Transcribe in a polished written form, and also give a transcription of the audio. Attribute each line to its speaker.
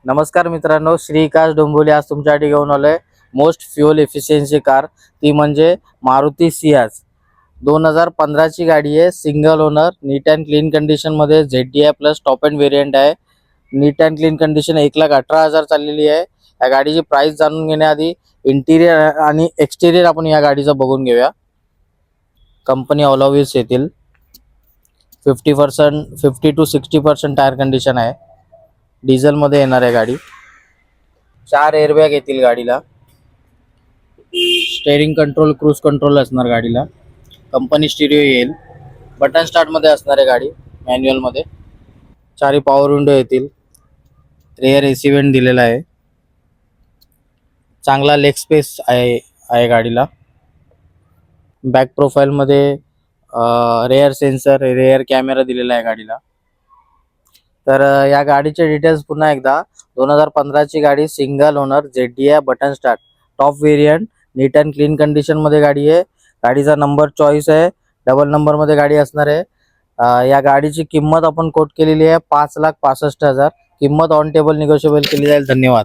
Speaker 1: नमस्कार मित्रांनो, श्रीकाश डोंबिवली आज तुमच्यासाठी घेऊन आलोय मोस्ट फ्युअल एफिशियन्सी कार, ती म्हणजे मारुती सियाज. 2015 ची गाडी आहे, single owner, neat and clean condition मध्ये. ZDI plus top end variant आहे. नीट अँड क्लीन कंडिशन 1,18,000 चाललेली आहे. या गाडीची प्राइस जाणून घेण्याआधी इंटिरियर आणि एक्सटेरियर आपण या गाडीचं बघून घेऊया. कंपनी ऑल व्हील्स येतील. 50 to 60% टायर कंडिशन आहे. डिझेल मध्ये येणार आहे गाडी. 4 एअरबॅग येतील गाडीला. स्टेअरिंग कंट्रोल, क्रूज कंट्रोल असणार गाडीला. कंपनी स्टिरिओ येईल. बटन स्टार्ट मध्ये असणार आहे गाडी, मॅन्युअल मध्ये. 4 पॉवर विंडो येतील. रेअर एसी वेंट दिलेला आहे. चांगला लेग स्पेस आहे गाडीला. बॅक प्रोफाइल मध्ये रेअर सेन्सर, रेअर कॅमेरा दिलेला आहे गाडीला. तर या गाडीचे डिटेल्स पुन्हा एकदा. 2015 ची गाडी, single owner, ZDI, button start, top variant, neat and clean condition मध्ये गाडी आहे. गाडीचा नंबर चॉईस आहे, डबल नंबर मध्ये गाडी असणार आहे. या गाडीची किंमत आपण कोट केलेली आहे 5,65,000. किंमत ऑन टेबल निगोशिएबल केली जाईल. धन्यवाद.